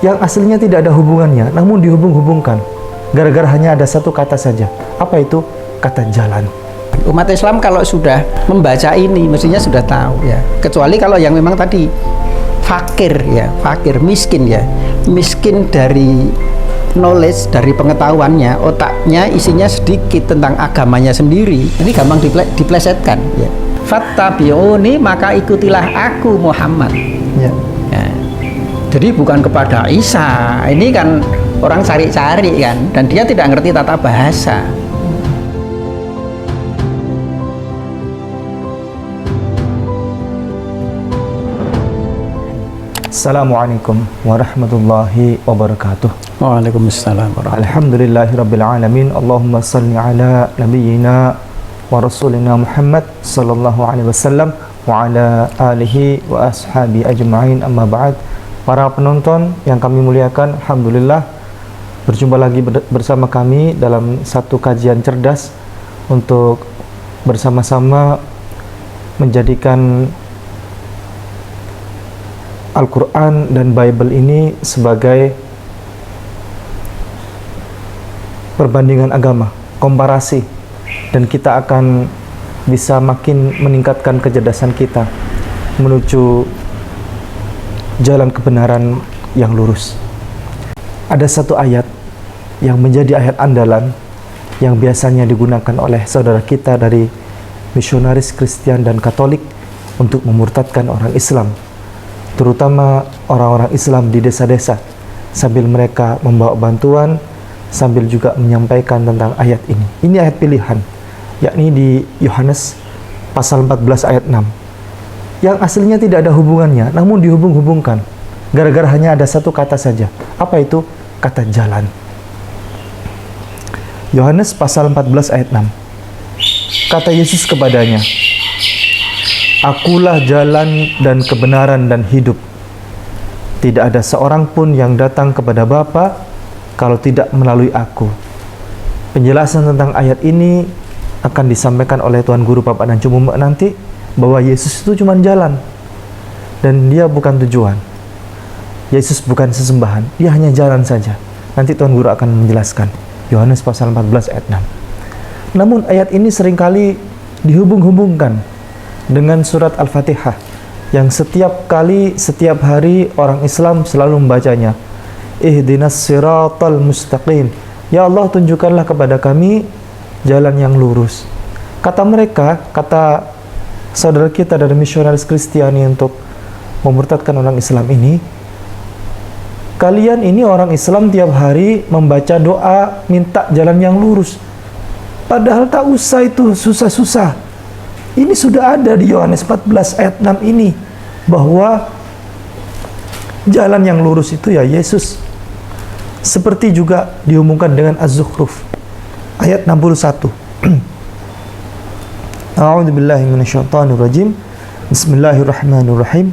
yang aslinya tidak ada hubungannya, namun dihubung-hubungkan gara-gara hanya ada satu kata saja. Apa itu? Kata jalan. Umat Islam kalau sudah membaca ini mestinya sudah tahu ya. Kecuali kalau yang memang tadi fakir ya, fakir, miskin ya. Miskin dari knowledge, dari pengetahuannya, otaknya isinya sedikit tentang agamanya sendiri. Ini gampang diplesetkan ya. Fattabi'uni, maka ikutilah aku Muhammad. Ya. Jadi bukan kepada Isa. Ini kan orang cari-cari kan, dan dia tidak ngerti tata bahasa. Assalamualaikum warahmatullahi wabarakatuh. Waalaikumsalam warahmatullahi. Alhamdulillahirabbil alamin. Allahumma shalli ala nabiyyina wa rasulina Muhammad sallallahu alaihi wasallam wa ala alihi wa ashabi ajma'in. Amma ba'd. Para penonton yang kami muliakan, alhamdulillah berjumpa lagi bersama kami dalam satu kajian cerdas untuk bersama-sama menjadikan Al-Quran dan Bible ini sebagai perbandingan agama, komparasi, dan kita akan bisa makin meningkatkan kecerdasan kita menuju jalan kebenaran yang lurus. Ada satu ayat yang menjadi ayat andalan yang biasanya digunakan oleh saudara kita dari misionaris Kristen dan Katolik untuk memurtadkan orang Islam, terutama orang-orang Islam di desa-desa, sambil mereka membawa bantuan, sambil juga menyampaikan tentang ayat ini. Ini ayat pilihan, yakni di Yohanes pasal 14 ayat 6, yang aslinya tidak ada hubungannya, namun dihubung-hubungkan gara-gara hanya ada satu kata saja. Apa itu? Kata jalan. Yohanes pasal 14 ayat 6. Kata Yesus kepadanya, "Akulah jalan dan kebenaran dan hidup. Tidak ada seorang pun yang datang kepada Bapa kalau tidak melalui aku." Penjelasan tentang ayat ini akan disampaikan oleh Tuan Guru Bapak dan Cuma nanti, bahwa Yesus itu cuma jalan dan dia bukan tujuan. Yesus bukan sesembahan, dia hanya jalan saja. Nanti Tuan Guru akan menjelaskan Yohanes pasal 14 ayat 6. Namun ayat ini seringkali dihubung-hubungkan dengan surat Al-Fatihah yang setiap kali, setiap hari orang Islam selalu membacanya. Ihdinas siratal mustaqim. Ya Allah, tunjukkanlah kepada kami jalan yang lurus. Kata mereka, kata saudara kita dari misionaris Kristiani untuk memurtadkan orang Islam ini, kalian ini orang Islam tiap hari membaca doa minta jalan yang lurus, padahal tak usah itu susah-susah. Ini sudah ada di Yohanes 14 ayat 6 ini, bahwa jalan yang lurus itu ya Yesus. Seperti juga dihubungkan dengan Az-Zukhruf ayat 61. A'udzubillahi minasyaitonirrajim. Bismillahirrahmanirrahim.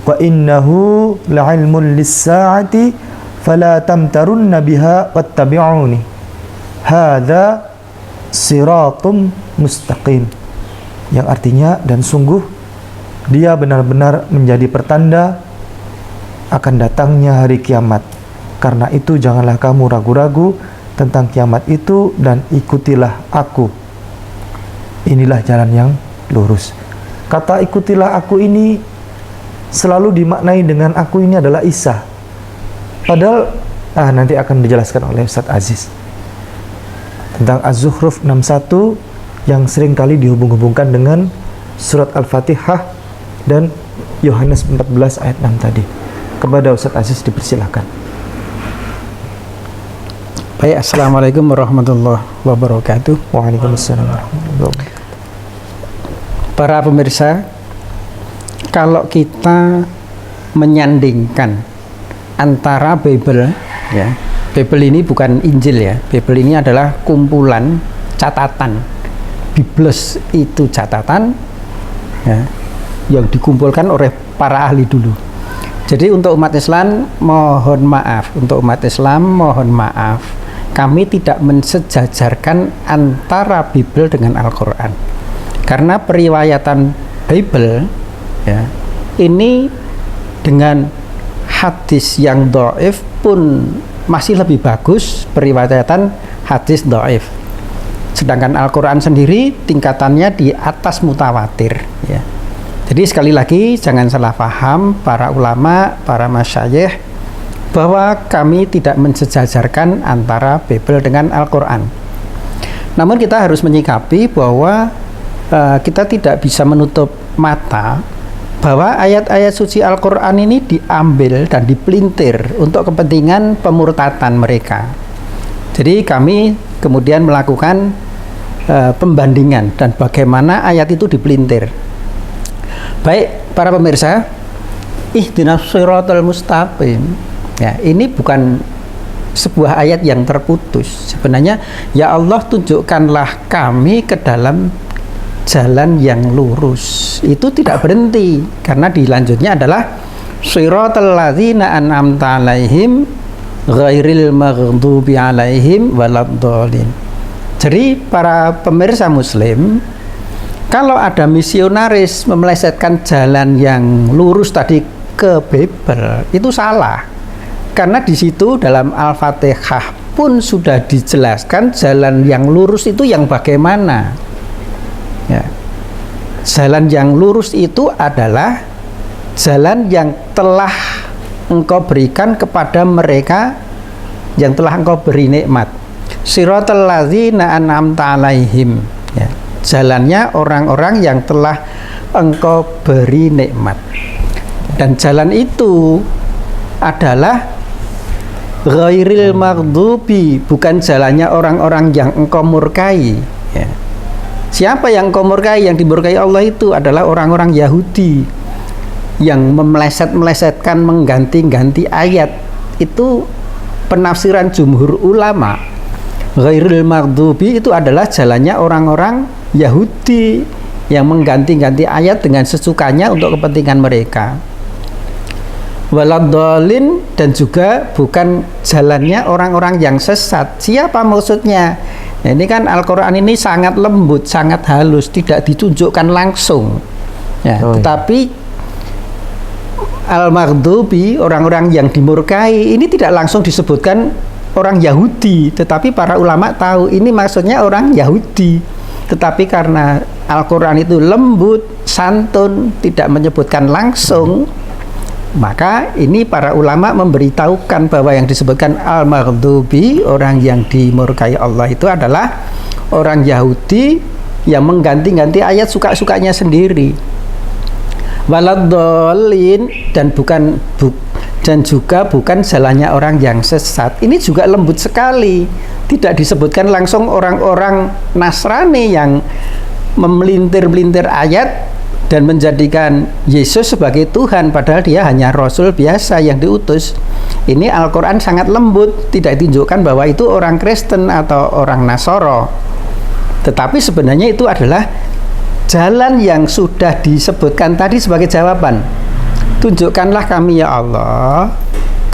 Wa innahu la'ilmun lis-sa'ati fala tamtarunna biha wattabi'uni. Hadza siratum mustaqim. Yang artinya, dan sungguh dia benar-benar menjadi pertanda akan datangnya hari kiamat. Karena itu janganlah kamu ragu-ragu tentang kiamat itu dan ikutilah aku. Inilah jalan yang lurus. Kata ikutilah aku ini selalu dimaknai dengan aku ini adalah Isa. Padahal nanti akan dijelaskan oleh Ustaz Aziz tentang Az-Zukhruf 61 yang seringkali dihubung-hubungkan dengan surat Al-Fatihah dan Yohanes 14 ayat 6 tadi. Kepada Ustaz Aziz dipersilakan. Baik, assalamualaikum warahmatullahi wabarakatuh. Waalaikumsalam warahmatullahi wabarakatuh. Para pemirsa, kalau kita menyandingkan antara Bible, ya, Bible ini bukan Injil ya, Bible ini adalah kumpulan catatan. Biblos itu catatan, ya, yang dikumpulkan oleh para ahli dulu. Jadi untuk umat Islam mohon maaf, kami tidak mensejajarkan antara Bible dengan Al-Quran. Karena periwayatan Bible ya, ini dengan hadis yang dhaif pun masih lebih bagus periwayatan hadis dhaif. Sedangkan Al-Quran sendiri tingkatannya di atas mutawatir, ya. Jadi sekali lagi jangan salah paham para ulama, para masyayikh, bahwa kami tidak mensejajarkan antara Bible dengan Al-Quran. Namun kita harus menyikapi bahwa kita tidak bisa menutup mata bahwa ayat-ayat suci Al-Quran ini diambil dan dipelintir untuk kepentingan pemurtatan mereka. Jadi kami kemudian melakukan pembandingan dan bagaimana ayat itu dipelintir. Baik para pemirsa, ihdinas shiratal mustaqim, ya, ini bukan sebuah ayat yang terputus. Sebenarnya, ya Allah tunjukkanlah kami ke dalam jalan yang lurus. Itu tidak berhenti, karena dilanjutnya adalah shiratal ladzina an'amta alaihim ghairil maghdubi alaihim waladdallin. Jadi para pemirsa muslim, kalau ada misionaris memelesetkan jalan yang lurus tadi ke Bible, itu salah. Karena di situ dalam Al-Fatihah pun sudah dijelaskan jalan yang lurus itu yang bagaimana. Ya. Jalan yang lurus itu adalah jalan yang telah engkau berikan kepada mereka yang telah engkau beri nikmat. Shiratal ladzina an'amta alaihim, ya. Jalannya orang-orang yang telah engkau beri nikmat. Dan jalan itu adalah ghairil maghdubi, bukan jalannya orang-orang yang engkau murkai, ya. Siapa yang engkau murkai? Yang dimurkai Allah itu adalah orang-orang Yahudi yang memeleset-melesetkan, mengganti-ganti ayat. Itu penafsiran jumhur ulama. Ghairil maghdubi itu adalah jalannya orang-orang Yahudi yang mengganti-ganti ayat dengan sesukanya untuk kepentingan mereka. Waladdallin, dan juga bukan jalannya orang-orang yang sesat. Siapa maksudnya? Nah, ini kan Al-Quran ini sangat lembut, sangat halus, tidak ditunjukkan langsung, ya. Tetapi al-maghdubi, orang-orang yang dimurkai, ini tidak langsung disebutkan orang Yahudi, tetapi para ulama tahu ini maksudnya orang Yahudi. Tetapi karena Al-Quran itu lembut, santun, tidak menyebutkan langsung, maka ini para ulama memberitahukan bahwa yang disebutkan al-maghdubi, orang yang dimurkai Allah, itu adalah orang Yahudi yang mengganti-ganti ayat suka-sukanya sendiri. Waladdallin, dan juga bukan jalannya orang yang sesat. Ini juga lembut sekali. Tidak disebutkan langsung orang-orang Nasrani yang memelintir-melintir ayat dan menjadikan Yesus sebagai Tuhan, padahal dia hanya Rasul biasa yang diutus. Ini Al-Quran sangat lembut, tidak ditunjukkan bahwa itu orang Kristen atau orang Nasoro. Tetapi sebenarnya itu adalah jalan yang sudah disebutkan tadi sebagai jawaban. Tunjukkanlah kami ya Allah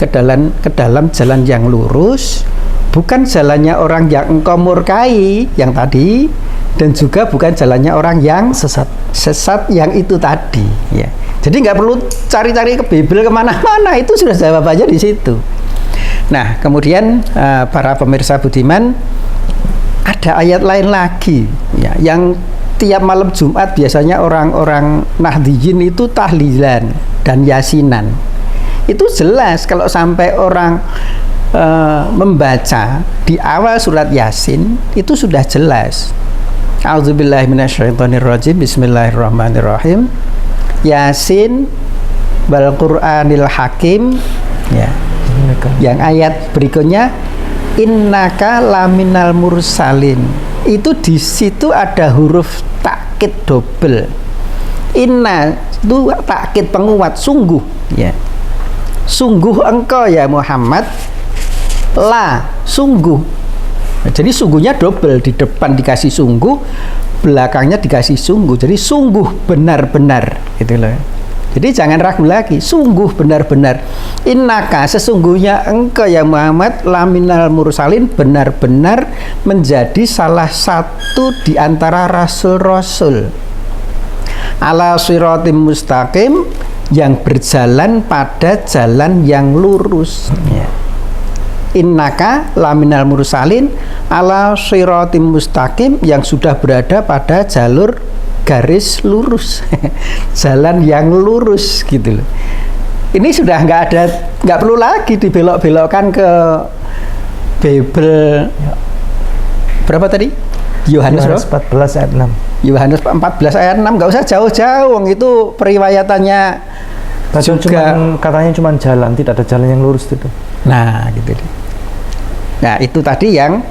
ke dalam jalan yang lurus, bukan jalannya orang yang engkau murkai yang tadi, dan juga bukan jalannya orang yang sesat yang itu tadi, ya. Jadi nggak perlu cari-cari ke Bible kemana-mana, itu sudah jawabannya di situ. Nah, kemudian para pemirsa budiman, ada ayat lain lagi, ya, yang tiap malam Jumat biasanya orang-orang Nahdiyin itu tahlilan dan yasinan. Itu jelas kalau sampai orang membaca di awal surat Yasin, itu sudah jelas. A'udzubillahi minasyaitonirrajim. Bismillahirrahmanirrahim. Yasin wal Qur'anil Hakim, ya. Yang ayat berikutnya innaka laminal mursalin. Itu di situ ada huruf takkid double. Inna itu takkid penguat, sungguh, ya. Sungguh engkau ya Muhammad, la, sungguh. Jadi sungguhnya double, di depan dikasih sungguh, belakangnya dikasih sungguh. Jadi sungguh benar-benar, gitu loh. Jadi jangan ragu lagi, sungguh benar-benar. Innaka, sesungguhnya engkau ya Muhammad, laminal mursalin, benar-benar menjadi salah satu di antara rasul-rasul. Ala siratim mustaqim, yang berjalan pada jalan yang lurus ya. Innaka laminal mursalin ala siratim mustaqim, yang sudah berada pada jalur garis lurus jalan yang lurus gitu loh. Ini sudah nggak perlu lagi dibelok-belokkan ke Bible berapa tadi? Yohanes 14 ayat 6. Yohanes 14 ayat 6, nggak usah jauh-jauh, itu periwayatannya juga. Katanya cuma jalan, tidak ada jalan yang lurus itu. Nah, gitu. Nah, itu tadi yang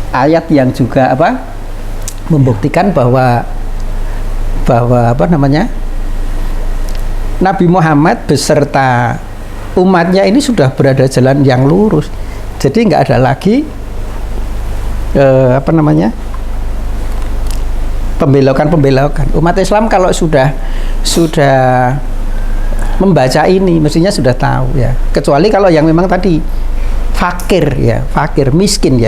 ayat yang juga membuktikan bahwa apa namanya? Nabi Muhammad beserta umatnya ini sudah berada jalan yang lurus. Jadi nggak ada lagi pembelokan. Umat Islam kalau sudah membaca ini mestinya sudah tahu ya. Kecuali kalau yang memang tadi fakir, miskin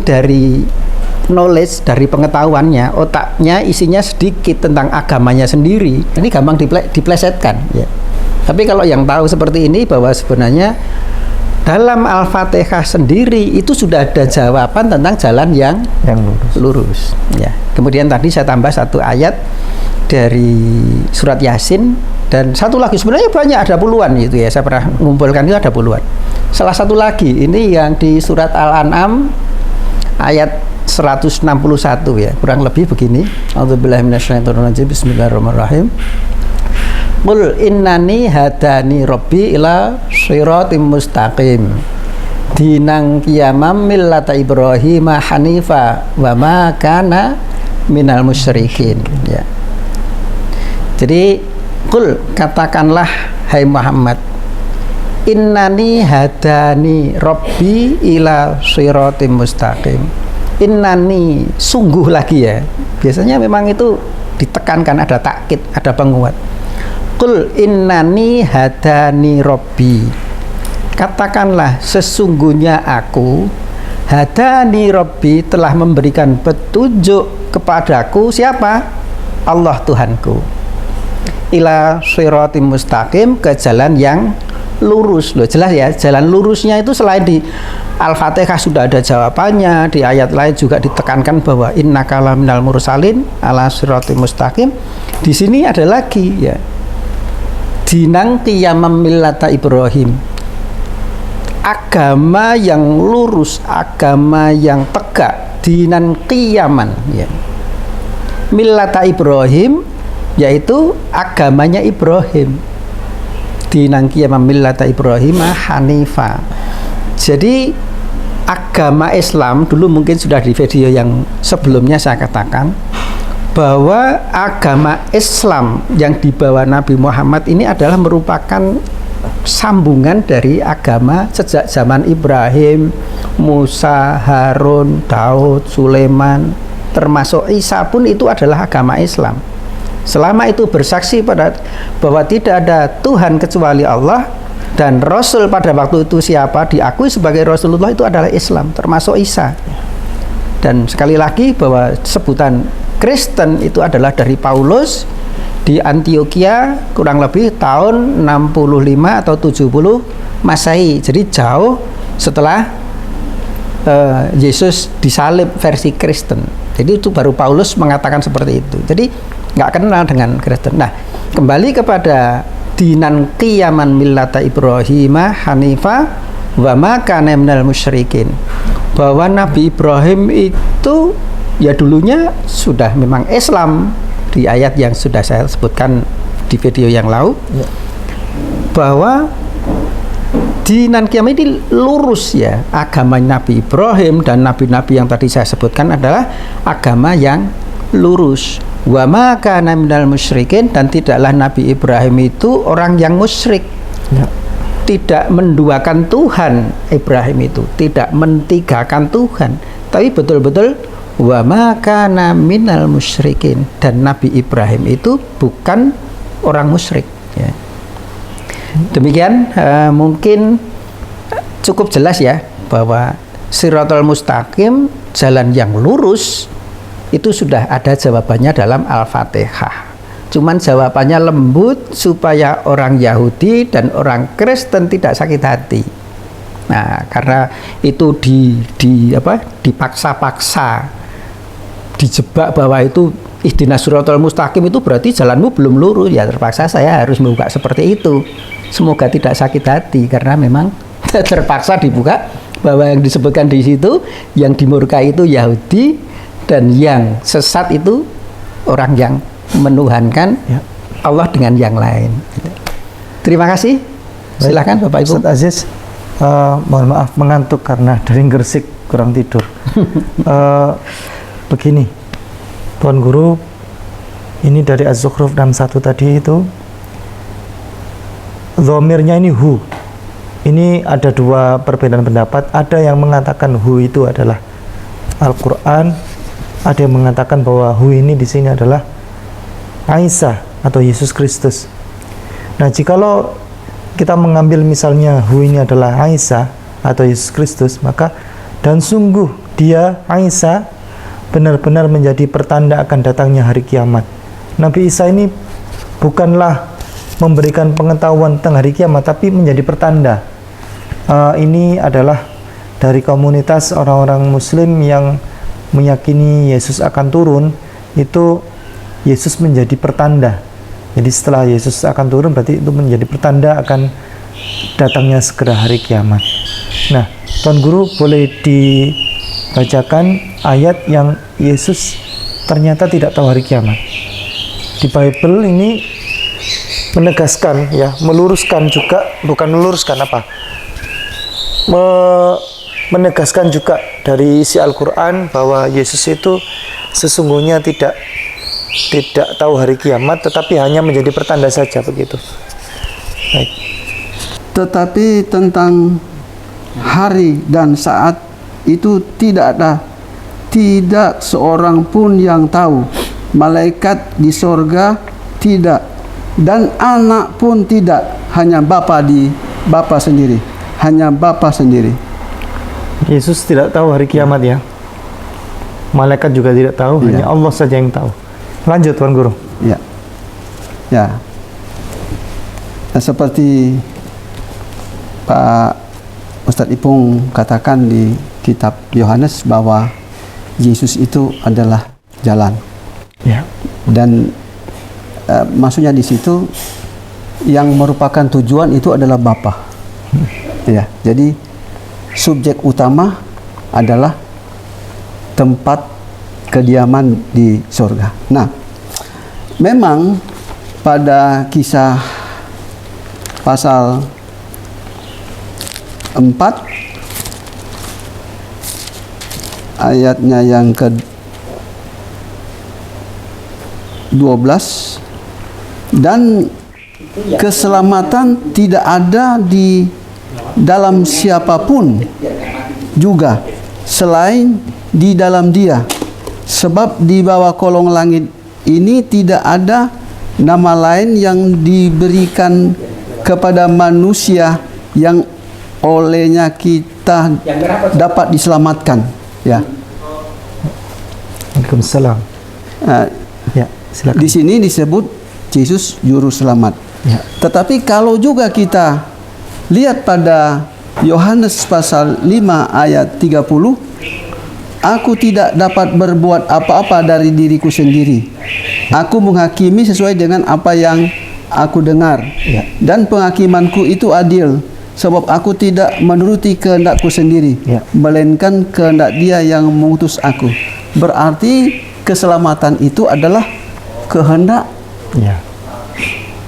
dari knowledge, dari pengetahuannya, otaknya isinya sedikit tentang agamanya sendiri. Ini gampang diplesetkan ya. Tapi kalau yang tahu seperti ini bahwa sebenarnya dalam Al-Fatihah sendiri itu sudah ada jawaban tentang jalan yang lurus. Ya. Kemudian tadi saya tambah satu ayat dari surat Yasin dan satu lagi, sebenarnya banyak, ada puluhan itu ya. Saya pernah mengumpulkan itu ada puluhan. Salah satu lagi ini yang di surat Al-An'am ayat 161 ya. Kurang lebih begini. A'udzubillahi minasyaitonirrajim. Bismillahirrahmanirrahim. Qul innani hadani rabbi ila siratim mustaqim dinang qiyamam millata Ibrahim hanifa wa ma kana minal musyrikin ya. Jadi qul, katakanlah hai Muhammad, innani hadani rabbi ila siratim mustaqim. Innani, sungguh lagi ya. Biasanya memang itu ditekankan, ada takkid, ada penguat. Qul innani hadani rabbi, katakanlah sesungguhnya aku, hadani rabbi, telah memberikan petunjuk kepadaku. Siapa? Allah Tuhanku. Ila siratim mustaqim, ke jalan yang lurus. Loh, jelas ya, jalan lurusnya itu selain di Al-Fatihah sudah ada jawabannya, di ayat lain juga ditekankan bahwa innaka laminal mursalin ala siratim mustaqim. Di sini ada lagi ya, dinang qiyamam millata Ibrahim, agama yang lurus, agama yang tegak, dinan qiyaman ya. Millata Ibrahim, yaitu agamanya Ibrahim. Dinang qiyamam millata Ibrahim hanifa. Jadi agama Islam dulu, mungkin sudah di video yang sebelumnya saya katakan bahwa agama Islam yang dibawa Nabi Muhammad ini adalah merupakan sambungan dari agama sejak zaman Ibrahim, Musa, Harun, Daud, Sulaiman, termasuk Isa pun itu adalah agama Islam. Selama itu bersaksi bahwa tidak ada Tuhan kecuali Allah, dan Rasul pada waktu itu siapa diakui sebagai Rasulullah itu adalah Islam, termasuk Isa. Dan sekali lagi bahwa sebutan Kristen itu adalah dari Paulus di Antioquia kurang lebih tahun 65 atau 70 Masehi. Jadi jauh setelah Yesus disalib versi Kristen. Jadi itu baru Paulus mengatakan seperti itu. Jadi nggak kenal dengan Kristen. Nah, kembali kepada dinan qiyaman millata Ibrahim hanifa wa ma kana minal musyrikin, bahwa Nabi Ibrahim itu ya dulunya sudah memang Islam, di ayat yang sudah saya sebutkan di video yang lalu ya, bahwa dinan qiyam ini lurus ya, agama Nabi Ibrahim dan nabi-nabi yang tadi saya sebutkan adalah agama yang lurus. Wa ma kana minal musyrikin, dan tidaklah Nabi Ibrahim itu orang yang musyrik ya. Tidak menduakan Tuhan. Ibrahim itu tidak mentigakan Tuhan, tapi betul-betul wa ma kana minal musyrikin, dan Nabi Ibrahim itu bukan orang musyrik ya. Demikian mungkin cukup jelas ya bahwa Shiratal Mustaqim, jalan yang lurus, itu sudah ada jawabannya dalam Al-Fatihah. Cuman jawabannya lembut supaya orang Yahudi dan orang Kristen tidak sakit hati. Nah, karena itu dipaksa-paksa, dijebak bahwa itu ihdinas siratal mustaqim itu berarti jalanmu belum lurus, ya terpaksa saya harus membuka seperti itu. Semoga tidak sakit hati karena memang terpaksa dibuka bahwa yang disebutkan di situ yang dimurkai itu Yahudi dan yang sesat itu orang yang menuhankan Allah dengan yang lain. Terima kasih. Silakan Bapak Ibu. Ustaz Aziz, mohon maaf mengantuk karena dari Gresik kurang tidur. Begini, Tuan Guru, ini dari Az-Zukhruf 61 tadi itu, dhomirnya ini hu. Ini ada dua perbedaan pendapat. Ada yang mengatakan hu itu adalah Al-Quran, ada yang mengatakan bahwa hu ini di sini adalah Aisyah atau Yesus Kristus. Nah, jikalau kita mengambil misalnya hu ini adalah Aisyah atau Yesus Kristus, maka dan sungguh dia Aisyah benar-benar menjadi pertanda akan datangnya hari kiamat. Nabi Isa ini bukanlah memberikan pengetahuan tentang hari kiamat, tapi menjadi pertanda. Ini adalah dari komunitas orang-orang Muslim yang meyakini Yesus akan turun. Itu Yesus menjadi pertanda. Jadi setelah Yesus akan turun, berarti itu menjadi pertanda akan datangnya segera hari kiamat. Nah, Tuan Guru boleh dibacakan ayat yang Yesus ternyata tidak tahu hari kiamat. Di Bible ini menegaskan, ya, meluruskan juga, bukan meluruskan apa, menegaskan juga dari isi Al-Quran bahwa Yesus itu sesungguhnya tidak tahu hari kiamat, tetapi hanya menjadi pertanda saja, begitu. Baik. Tetapi tentang hari dan saat itu tidak seorang pun yang tahu, malaikat di sorga tidak, dan anak pun tidak, hanya Bapa sendiri, hanya Bapa sendiri. Yesus tidak tahu hari kiamat, ya. Malaikat juga tidak tahu, hanya Allah saja yang tahu. Lanjut, Tuan Guru. Ya. Nah, seperti Pak Ustadz Ipung katakan di kitab Yohanes bahwa Yesus itu adalah jalan. Ya. Dan maksudnya di situ yang merupakan tujuan itu adalah Bapa. Ya, jadi subjek utama adalah tempat kediaman di surga. Nah, memang pada Kisah pasal 4 ayatnya yang ke-12, dan keselamatan tidak ada di dalam siapapun juga selain di dalam Dia, sebab di bawah kolong langit ini tidak ada nama lain yang diberikan kepada manusia yang olehnya kita dapat diselamatkan. Ya. Waalaikumsalam. Ya, silakan. Di sini disebut Yesus juru selamat. Ya. Tetapi kalau juga kita lihat pada Yohanes pasal 5 ayat 30, aku tidak dapat berbuat apa-apa dari diriku sendiri. Aku menghakimi sesuai dengan apa yang aku dengar. Ya. Dan penghakimanku itu adil, sebab aku tidak menuruti kehendakku sendiri, melainkan kehendak Dia yang mengutus aku. Berarti keselamatan itu adalah kehendak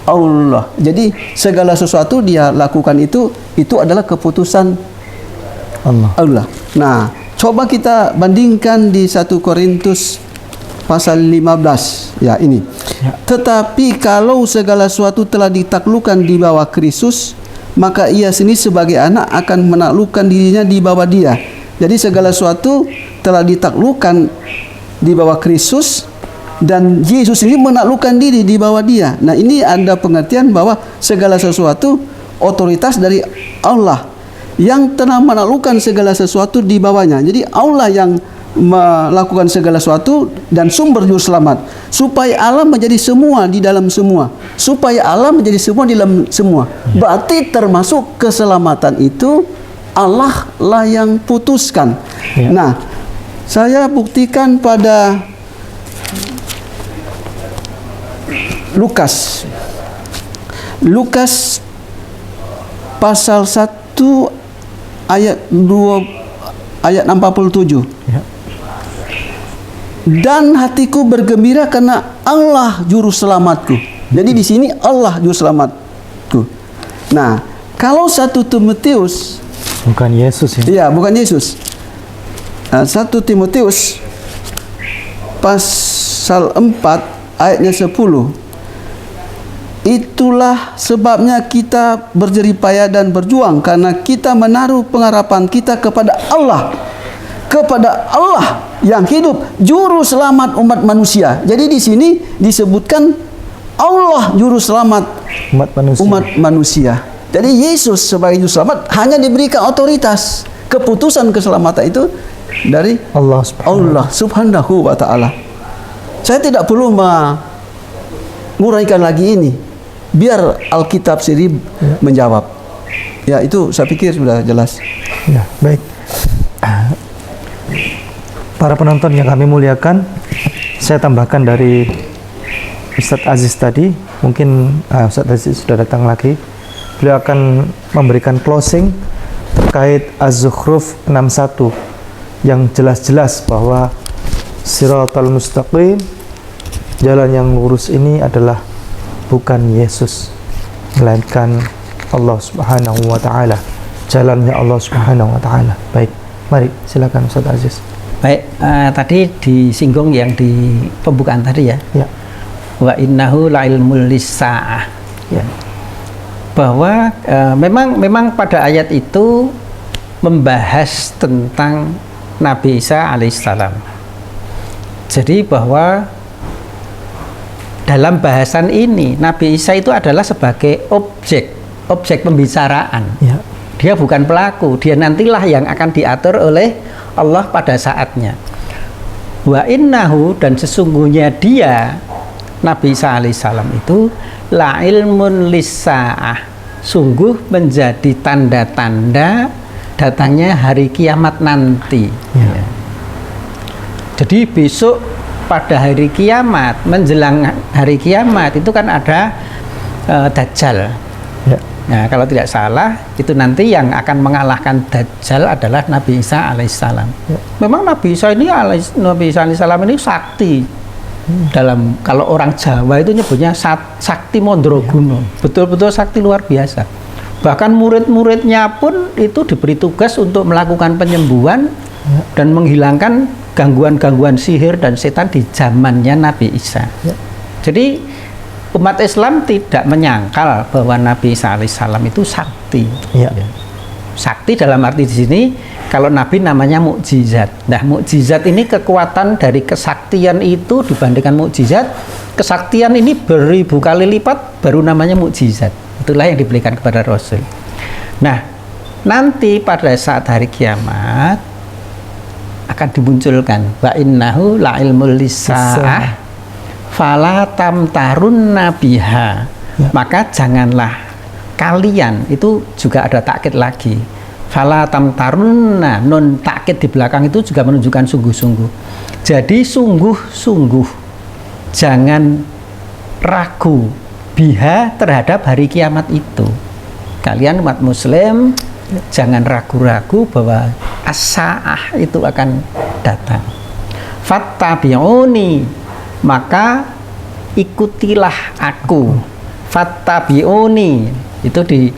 Allah. Jadi segala sesuatu Dia lakukan itu adalah keputusan Allah. Nah, coba kita bandingkan di 1 Korintus pasal 15. Ya, ini. Tetapi kalau segala sesuatu telah ditaklukkan di bawah Kristus, maka ia sendiri sebagai anak akan menaklukkan dirinya di bawah Dia. Jadi segala sesuatu telah ditaklukkan di bawah Kristus, dan Yesus sendiri menaklukkan diri di bawah Dia. Nah, ini ada pengertian bahwa segala sesuatu otoritas dari Allah yang telah menaklukkan segala sesuatu di bawahnya. Jadi Allah yang melakukan segala sesuatu dan sumber juru selamat, supaya Allah menjadi semua di dalam semua, supaya Allah menjadi semua di dalam semua. Berarti termasuk keselamatan itu Allah lah yang putuskan. Nah, saya buktikan pada Lukas pasal 1 ayat 67. Dan hatiku bergembira karena Allah juru selamatku. Jadi di sini Allah juru selamatku. Nah, kalau 1 Timotius, Bukan Yesus ya. iya, bukan Yesus. 1 Timotius pasal 4 ayatnya 10. Itulah sebabnya kita berjeripaya dan berjuang, karena kita menaruh pengharapan kita kepada Allah yang hidup, juru selamat umat manusia. Jadi di sini disebutkan Allah juru selamat umat manusia. Jadi Yesus sebagai juru selamat hanya diberikan otoritas. Keputusan keselamatan itu dari Allah Subhanahu wa taala. Saya tidak perlu menguraikan lagi ini. Biar Alkitab sendiri menjawab. Ya, itu saya pikir sudah jelas. Ya, baik. Para penonton yang kami muliakan, saya tambahkan dari Ustadz Aziz tadi. Mungkin Ustadz Aziz sudah datang lagi. Beliau akan memberikan closing terkait Az-Zukhruf 61 yang jelas-jelas bahwa Siratal Mustaqim, jalan yang lurus ini adalah bukan Yesus, melainkan Allah Subhanahu wa taala. Jalannya Allah Subhanahu wa taala. Baik, mari silakan Ustaz Aziz. Baik, tadi disinggung yang di pembukaan tadi ya. Ya. Wa innahu la'ilmul lis-sa'ah. Ya. Bahwa memang pada ayat itu membahas tentang Nabi Isa alaihissalam. Jadi bahwa dalam bahasan ini Nabi Isa itu adalah sebagai objek pembicaraan. Ya. Dia bukan pelaku, dia nantilah yang akan diatur oleh Allah pada saatnya. Wa innahu, dan sesungguhnya dia Nabi Isa alaihissalam itu la ilmun lis-sa'ah, sungguh menjadi tanda-tanda datangnya hari kiamat nanti. Ya. Jadi besok pada hari kiamat, menjelang hari kiamat itu kan ada Dajjal. Ya. Nah, kalau tidak salah itu nanti yang akan mengalahkan Dajjal adalah Nabi Isa alaihissalam. Ya. Memang Nabi Isa alaihissalam ini sakti. Dalam, kalau orang Jawa itu nyebutnya sakti Mondroguno. Ya. Betul-betul sakti luar biasa. Bahkan murid-muridnya pun itu diberi tugas untuk melakukan penyembuhan dan menghilangkan gangguan-gangguan sihir dan setan di zamannya Nabi Isa. Ya. Jadi umat Islam tidak menyangkal bahwa Nabi Isa alaihissalam itu sakti. Ya. Sakti dalam arti di sini kalau Nabi namanya mukjizat. Nah, mukjizat ini kekuatan dari kesaktian itu dibandingkan mukjizat. Kesaktian ini beribu kali lipat baru namanya mukjizat. Itulah yang diberikan kepada Rasul. Nah, nanti pada saat hari kiamat akan dimunculkan wa innahu la ilmul lis-sa'ah fala tamtarunna biha. Ya. Maka janganlah kalian, itu juga ada takkid lagi, fala tamtarunna, non takkid di belakang itu juga menunjukkan sungguh-sungguh. Jadi sungguh-sungguh jangan ragu biha terhadap hari kiamat itu. Kalian umat muslim jangan ragu-ragu bahwa as-sa'ah itu akan datang. Fattabi'uni, maka ikutilah aku. Fattabi'uni, itu di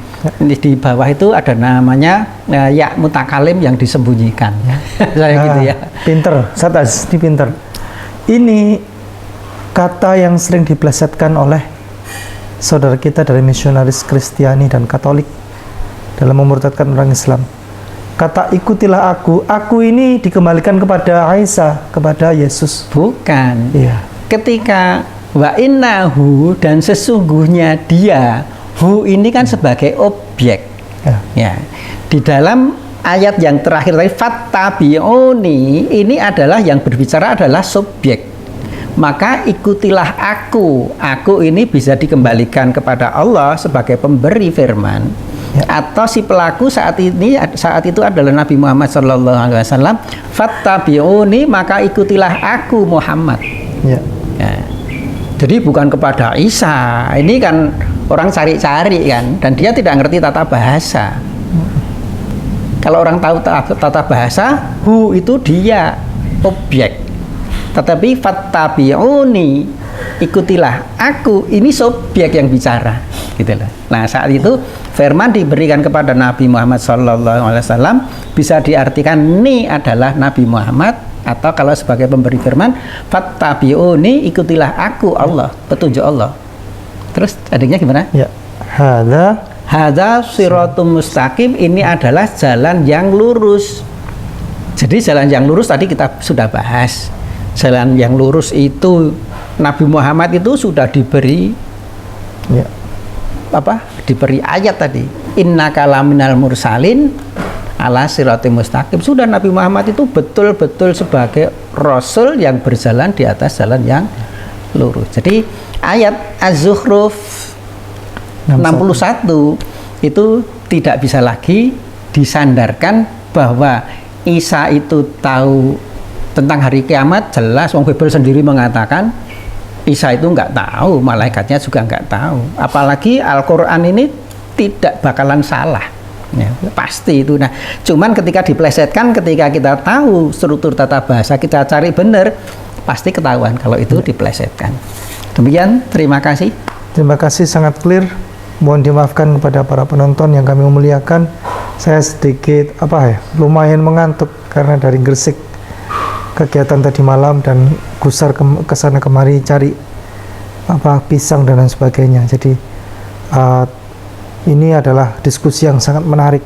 bawah itu ada namanya ya mutakalim yang disembunyikan. Saya gitu ya. Pinter, Satas, ini pinter. Ini kata yang sering dipelesetkan oleh saudara kita dari misionaris Kristiani dan Katolik dalam memurtadkan orang Islam. Kata ikutilah aku ini dikembalikan kepada Aisyah, kepada Yesus. Bukan. Iya. Ketika wa innahu, dan sesungguhnya dia, hu ini kan sebagai objek. Ya. Ya. Di dalam ayat yang terakhir tadi fattabi'uni, ini adalah yang berbicara adalah subjek. Maka ikutilah aku ini bisa dikembalikan kepada Allah sebagai pemberi firman, atau si pelaku saat itu adalah Nabi Muhammad SAW. Fattabi'uni, maka ikutilah aku Muhammad. Ya. Jadi bukan kepada Isa. Ini kan orang cari-cari kan, dan dia tidak ngerti tata bahasa. Kalau orang tahu tata bahasa, itu dia objek. Tetapi fattabi'uni, ikutilah aku, ini subjek yang bicara, gitu loh. Nah, saat itu firman diberikan kepada Nabi Muhammad SAW, bisa diartikan ini adalah Nabi Muhammad, atau kalau sebagai pemberi firman fattabi'uni, ikutilah aku Allah, petunjuk Allah. Terus adanya gimana? Ya. Hadza siratum mustaqim, ini adalah jalan yang lurus. Jadi jalan yang lurus tadi kita sudah bahas. Jalan yang lurus itu Nabi Muhammad itu sudah diberi diberi ayat tadi, innaka laminal mursalin ala siratim mustaqim. Sudah Nabi Muhammad itu betul-betul sebagai rasul yang berjalan di atas jalan yang lurus. Jadi ayat Az-Zukhruf 61 itu tidak bisa lagi disandarkan bahwa Isa itu tahu tentang hari kiamat. Jelas wong Bible sendiri mengatakan Isa itu nggak tahu, malaikatnya juga nggak tahu. Apalagi Al-Quran ini tidak bakalan salah, ya, pasti itu. Nah, cuman ketika diplesetkan, ketika kita tahu struktur tata bahasa, kita cari benar, pasti ketahuan kalau itu diplesetkan. Demikian, terima kasih. Terima kasih, sangat clear. Mohon dimaafkan kepada para penonton yang kami muliakan. Saya sedikit lumayan mengantuk karena dari Gresik kegiatan tadi malam dan gusar ke sana kemari cari pisang dan lain sebagainya. Jadi ini adalah diskusi yang sangat menarik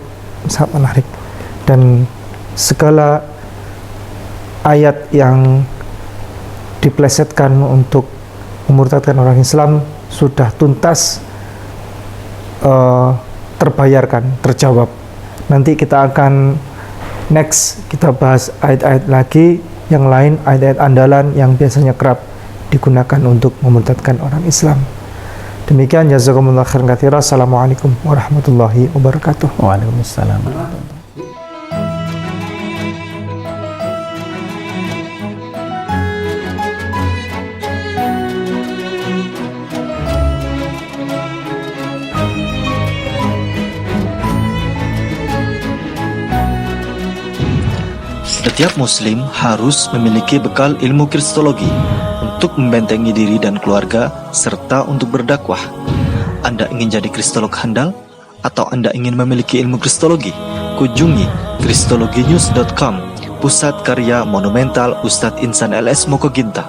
dan segala ayat yang diplesetkan untuk memurtadkan orang Islam sudah tuntas terbayarkan, terjawab. Nanti kita akan next kita bahas ayat-ayat lagi yang lain, ayat-ayat andalan yang biasanya kerap digunakan untuk memurtadkan orang Islam. Demikian, jazakumullah khairan katsira. Assalamualaikum warahmatullahi wabarakatuh. Waalaikumsalam. Setiap muslim harus memiliki bekal ilmu kristologi untuk membentengi diri dan keluarga serta untuk berdakwah. Anda ingin jadi kristolog handal atau Anda ingin memiliki ilmu kristologi? Kunjungi kristologinews.com, pusat karya monumental Ustadz Insan LS Mokoginta.